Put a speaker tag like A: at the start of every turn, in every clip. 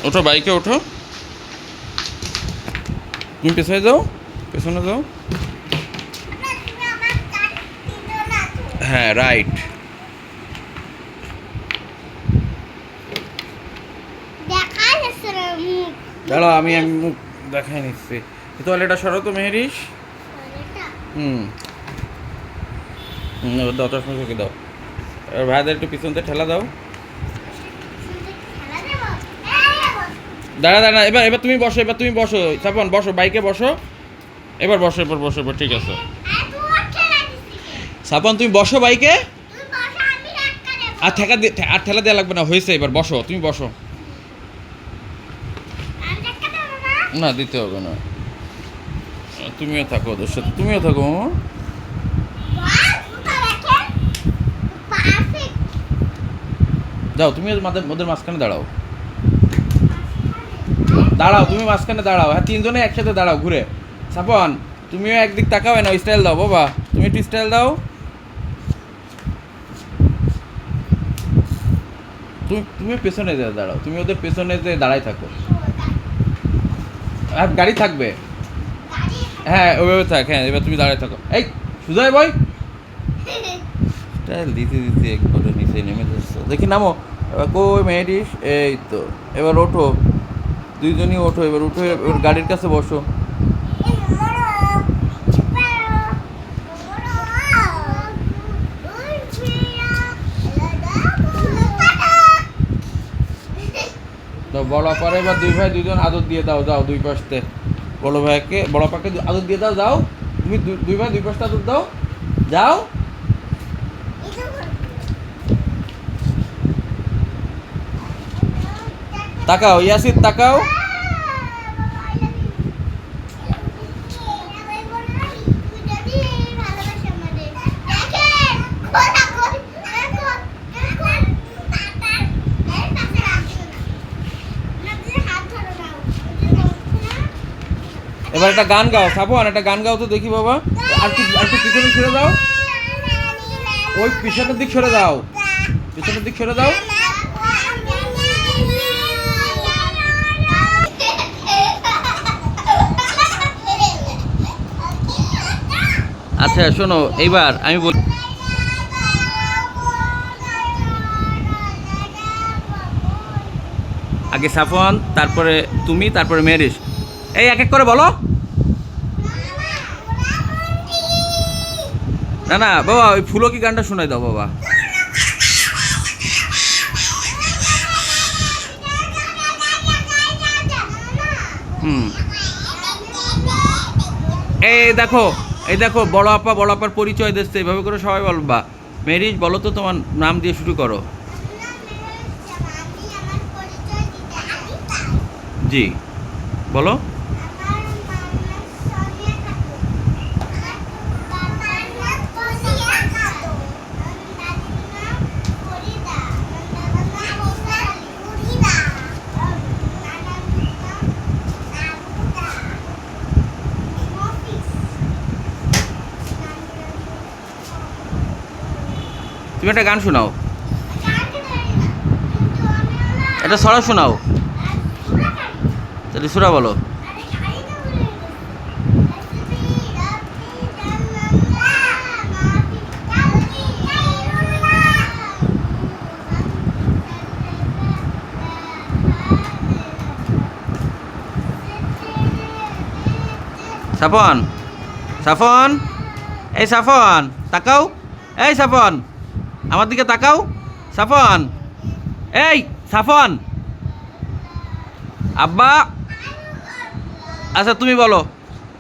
A: ওঠো, বাইকে ওঠো। তুমি পেছনে যাও, পেছনে যাও। হ্যাঁ, রাইট। দাঁড়াও, আমি মুখ দেখাই নিচ্ছি। তাহলে এটা সরো তো মেহেরিস। হুম দাও, চশমা চোখে দাও। এবার ভাইদের একটু পিছনতে ঠেলা দাও। দাঁড়া দাঁড়া, এবার এবার তুমি বসো, এবার তুমি বসো। সাপন বসো, বাইকে বসো। এবার বসো, এবার বসো, এবার ঠিক আছে। সাপন তুমি বসো বাইকে। আর ঠেলা দেওয়া লাগবে না, হয়েছে। এবার বসো, তুমি বসো। না, দিতে হবে না। তুমিও থাকো ওদের সাথে, তুমিও থাকো। যাও, তুমি ওদের মাঝখানে দাঁড়াও। দাঁড়াও, তুমি মাঝখানে দাঁড়াও। হ্যাঁ, তিনজনে একসাথে দাঁড়াও ঘুরে। সাপন তুমিও একদিক তাকাও না, স্টাইল দাও বাবা। তুমি একটু স্টাইল দাও। তুমি পেছনে যে দাঁড়াও, তুমি ওদের পেছনে যে দাঁড়াই থাকো। আর গাড়ি থাকবে। হ্যাঁ, ওইভাবে থাক। হ্যাঁ, এবার তুমি দাঁড়ায় থাকো। এই সুজয় ভাই, স্টাইল দিতে দিতে একবারে নিচে নেমে যাচ্ছে। দেখি নামো। এবার কই মেয়েটিস? এই তো, এবার ওঠো, দুইজনই ওঠো। এবার উঠো, এবার গাড়ির কাছে বসো। তো বড় পারে এবার দুই ভাই দুইজন আদর দিয়ে দাও। যাও দুই পাশে বড় ভাইকে, বড় পাকে আদর দিয়ে দাও। যাও তুমি দুই ভাই দুই পাশে আদর দাও। যাও। তাকাও ইয়াসির, তাকাও। এবার একটা গান গাও। সাপন একটা গান গাও তো দেখি বাবা। আর একটু পিছনে সরে দাও। ওই পিছনের দিক সরে দাও, পিছনের দিক সরে দাও। আচ্ছা শোনো, এইবার আমি বলি। আগে সাফওয়ান, তারপরে তুমি, তারপরে মেহেরিস। এই এক এক করে বলো। না না বাবা, ওই ফুলো কি গানটা শোনাই দাও বাবা। এই দেখো, এই দেখো, বড় আপা বড় আপার পরিচয় দিচ্ছে। এইভাবে করে সবাই বলবা। মেহেরিস বলো তো, তোমার নাম দিয়ে শুরু করো। জি বলো। তুমি একটা গান শোনাও, একটা ছড়া শোনাও। তাহলে সুরা বলো। সাফন, সাফন, এই সাফন তাকাও। এই সাফন, আমার দিকে তাকাও। সাফন, এই সাফন, আব্বা। আচ্ছা তুমি বলো।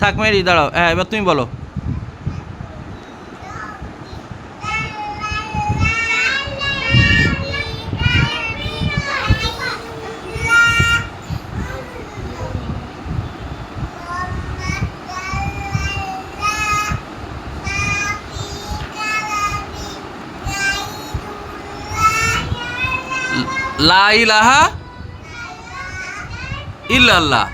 A: থাক মেরি, দাঁড়াও। হ্যাঁ, এবার তুমি বলো। লা ইলাহা ইল্লাল্লাহ।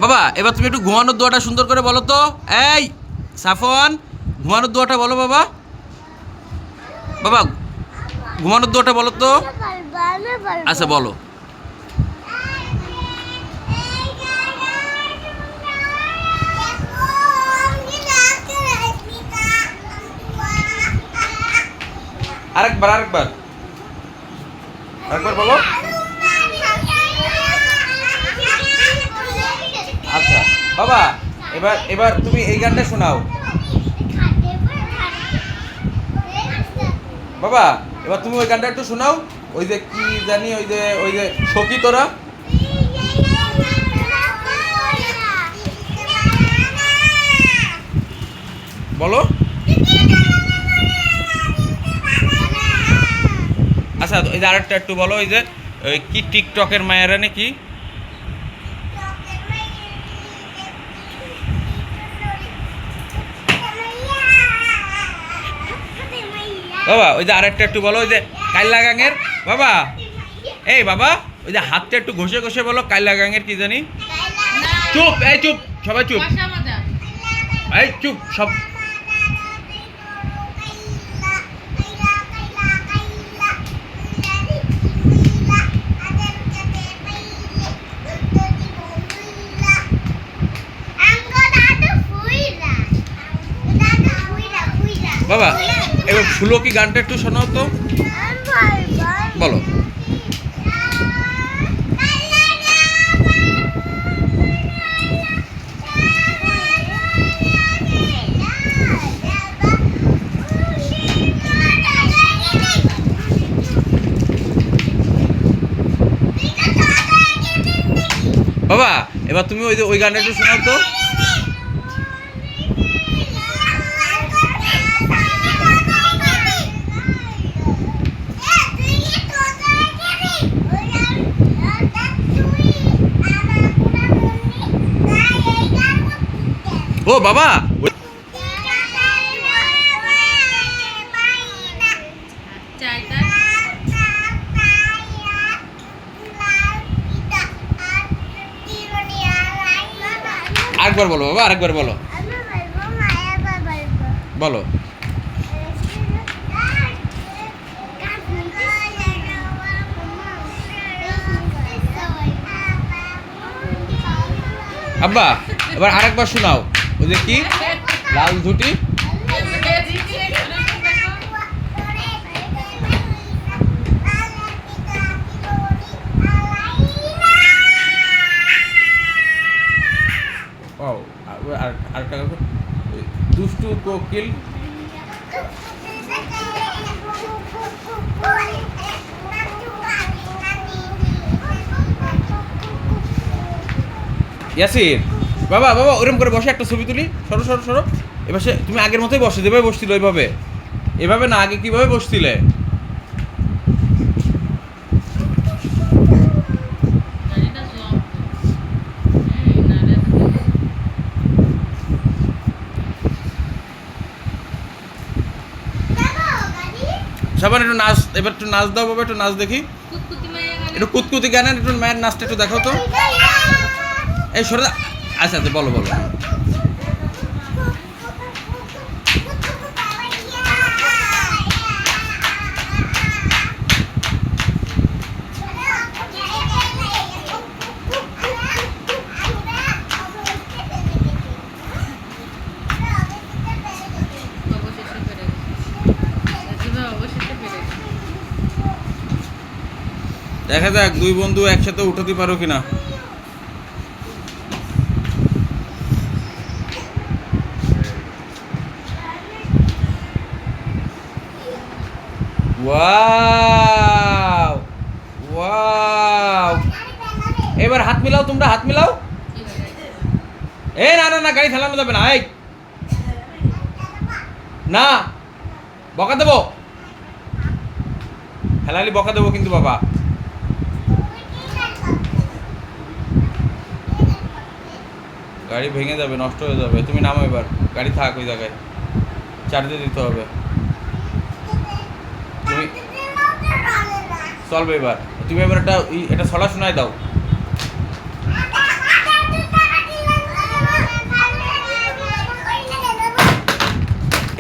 A: বাবা এবার তুমি একটু ঘুমানোর দোয়াটা সুন্দর করে বলো তো। এই সাফওয়ান, ঘুমানোর দোয়াটা বলো বাবা। বাবা ঘুমানোর দোয়াটা বলো তো। আচ্ছা বলো। আরেকবার আরেকবার আরেকবার বলো। আচ্ছা বাবা, এবার এবার তুমি এই গানটা শোনাও বাবা। এবার তুমি ওই গানটা একটু শোনাও, ওই যে কি জানি, ওই যে সখী তোরা। বলো। আচ্ছা এই যে আরেকটা একটু বলো, ওই যে ওই কি টিকটকের মায়েরা নাকি। বাবা ওই যে আরেকটা একটু বলো, ওই যে কাইলা গাঙের। বাবা এই বাবা, ওই যে হাতটা একটু ঘষে ঘষে বলো, কাইলা গাঙের কি জানি। চুপ, এই চুপ, সবাই চুপ, এই চুপ সব। বাবা এবার ফুলো কি গানটা একটু শোনাও তো, বলো। বাবা এবার তুমি ওই যে ওই গানটা একটু শোনাও তো। ও বাবা আরেকবার বলো বাবা, আরেকবার বলো, বলো। আব্বা এবার আরেকবার শোনাও, ওই যে কি লাল ধুটি। ও আরেকটা দুষ্টু কোকিল। ইয়াসির বাবা, বাবা ওরকম করে বসে একটা ছবি তুলি, সরো সরো সরো। এবার সে তুমি আগের মতোই বসে, যেভাবে বসছিল ওইভাবে, এভাবে না, আগে কিভাবে বসছিলে। সবার একটু নাচ, এবার একটু নাচ দাও বাবা, একটু নাচ দেখি, একটু কুতকুতি গানের একটু মায়ের নাচটা একটু দেখাও তো। এই সরে। আচ্ছা আচ্ছা বলো বলো। দেখা যাক দুই বন্ধু একসাথে উঠাতে পারো কিনা। ওয়াও ওয়াও, এবার হাত মিলাও, তোমরা হাত মিলাও। এ না না না, গাড়ি চালানো যাবে না, এই না, বকা দেবো, হেলালি বকা দেবো কিন্তু বাবা। গাড়ি ভেঙে যাবে, নষ্ট হয়ে যাবে, তুমি নামো এবার, গাড়ি থাক ওই জায়গায়, চার্জে দিতে হবে। তুমি চলবে এবার, তুমি এবার এটা ছড়া শোনায় দাও।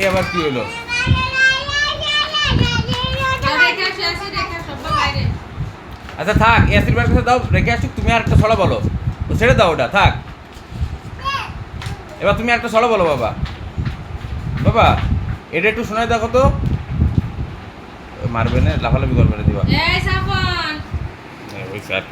A: এবার কি হলো? আচ্ছা থাক, ইয়াসির ভাইয়ের কাছে দাও, রেখে আসুক, তুমি আর একটা ছড়া বলো, ছেড়ে দাও ওটা থাক। এবার তুমি একটা ছড়া বলো বাবা, বাবা এটা একটু শোনায় দেখো তো। মারবে না লাফালাফি করবে না দিবা
B: এই সাফন
A: ওই স্যার